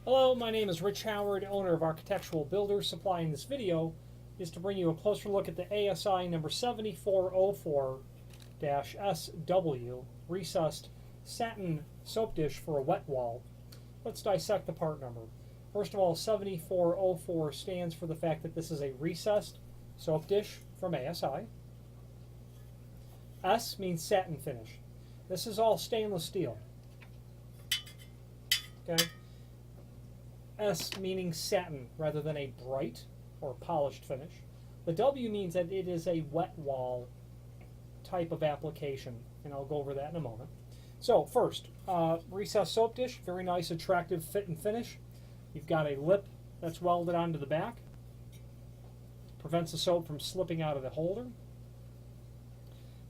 Hello, my name is Rich Howard, owner of Architectural Builders Supply. In this video is to bring you a closer look at the ASI number 7404-SW recessed satin soap dish for a wet wall. Let's dissect the part number. First of all, 7404 stands for the fact that this is a recessed soap dish from ASI. S means satin finish. This is all stainless steel. Okay? S meaning satin rather than a bright or polished finish. The W means that it is a wet wall type of application, and I'll go over that in a moment. So first, recessed soap dish, very nice, attractive fit and finish. You've got a lip that's welded onto the back. Prevents the soap from slipping out of the holder.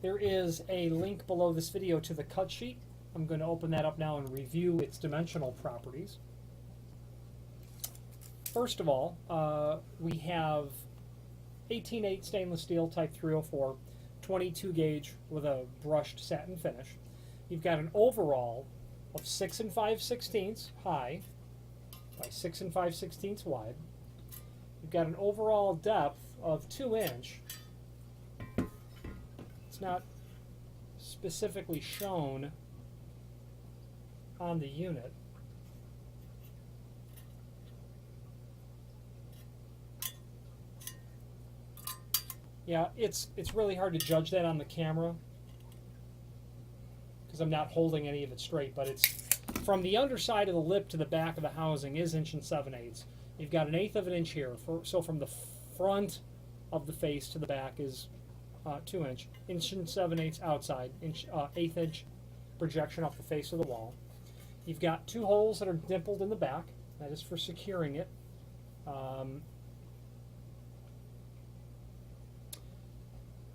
There is a link below this video to the cut sheet. I'm going to open that up now and review its dimensional properties. First of all, we have 18/8 stainless steel type 304, 22 gauge with a brushed satin finish. You've got an overall of 6 5/16 high by 6 5/16 wide. You've got an overall depth of 2 inch. It's not specifically shown on the unit. Yeah, it's really hard to judge that on the camera because I'm not holding any of it straight, but it's from the underside of the lip to the back of the housing is 1 7/8. You've got 1/8 of an inch here, so from the front of the face to the back is 2 inch. 1 7/8 outside, 1/8 inch projection off the face of the wall. You've got 2 holes that are dimpled in the back. That is for securing it.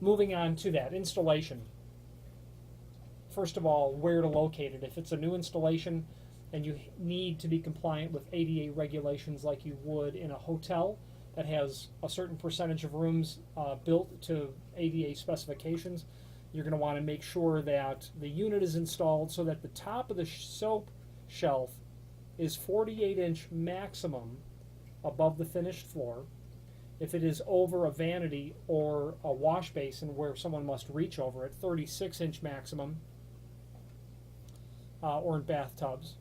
Moving on to that installation. First of all, where to locate it. If it's a new installation and you need to be compliant with ADA regulations like you would in a hotel that has a certain percentage of rooms built to ADA specifications, you're going to want to make sure that the unit is installed so that the top of the soap shelf is 48-inch maximum above the finished floor. If it is over a vanity or a wash basin where someone must reach over it, 36-inch maximum, or in bathtubs.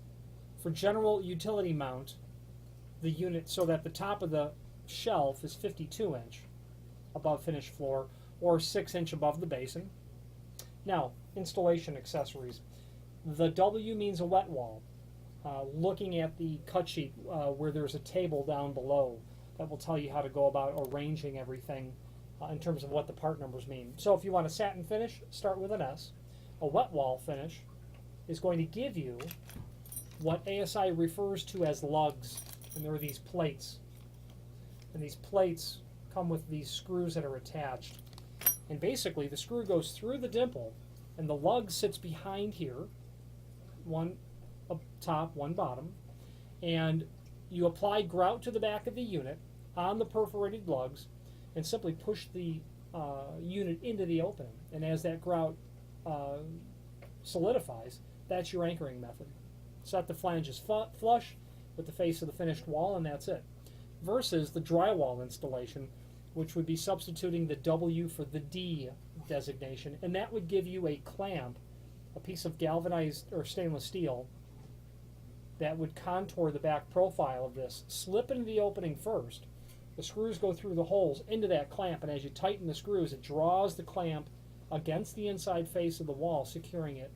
For general utility mount, the unit so that the top of the shelf is 52-inch above finished floor or 6-inch above the basin. Now, installation accessories. The W means a wet wall. Looking at the cut sheet where there's a table down below, that will tell you how to go about arranging everything in terms of what the part numbers mean. So if you want a satin finish, start with an S. A wet wall finish is going to give you what ASI refers to as lugs, and there are these plates. And these plates come with these screws that are attached. And basically the screw goes through the dimple and the lug sits behind here, one up top, one bottom, and you apply grout to the back of the unit on the perforated lugs and simply push the unit into the opening. And as that grout solidifies, that's your anchoring method. Set the flanges flush with the face of the finished wall, and that's it. Versus the drywall installation, which would be substituting the W for the D designation, and that would give you a clamp, a piece of galvanized or stainless steel that would contour the back profile of this, slip into the opening first. The screws go through the holes into that clamp, and as you tighten the screws, it draws the clamp against the inside face of the wall, securing it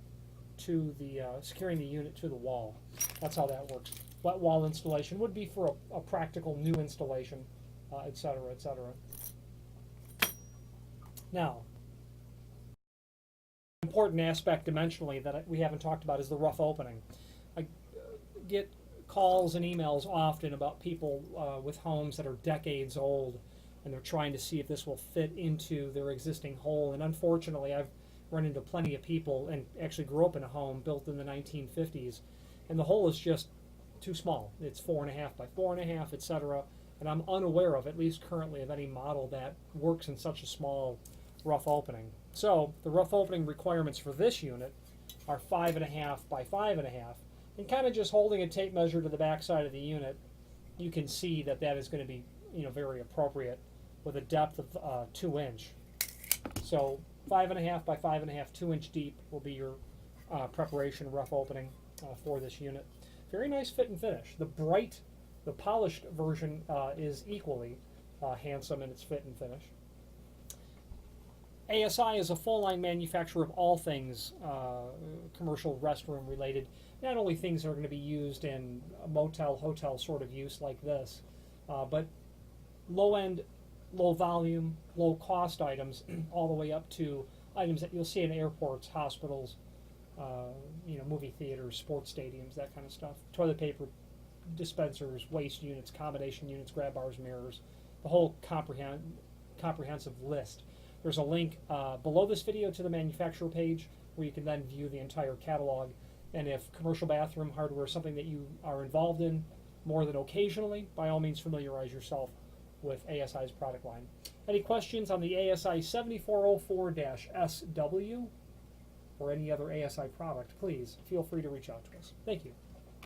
to the securing the unit to the wall. That's how that works. Wet wall installation would be for a practical new installation, etc., etc. Now, important aspect dimensionally that we haven't talked about is the rough opening. I get calls and emails often about people with homes that are decades old, and they're trying to see if this will fit into their existing hole. And unfortunately, I've run into plenty of people, and actually grew up in a home built in the 1950s, and the hole is just too small. It's 4.5 by 4.5, etc. And I'm unaware of, at least currently, of any model that works in such a small rough opening. So the rough opening requirements for this unit are 5.5 by 5.5. And kind of just holding a tape measure to the back side of the unit, you can see that that is going to be, very appropriate with a depth of 2 inch. So 5.5 by 5.5, 2 inch deep will be your preparation rough opening for this unit. Very nice fit and finish. The polished version is equally handsome in its fit and finish. ASI is a full-line manufacturer of all things commercial restroom related. Not only things that are going to be used in a motel, hotel sort of use like this, but low-end, low-volume, low-cost items, all the way up to items that you'll see in airports, hospitals, movie theaters, sports stadiums, that kind of stuff. Toilet paper dispensers, waste units, combination units, grab bars, mirrors, the whole comprehensive list. There's a link below this video to the manufacturer page where you can then view the entire catalog. And if commercial bathroom hardware is something that you are involved in more than occasionally, by all means familiarize yourself with ASI's product line. Any questions on the ASI 7404-SW or any other ASI product, please feel free to reach out to us. Thank you.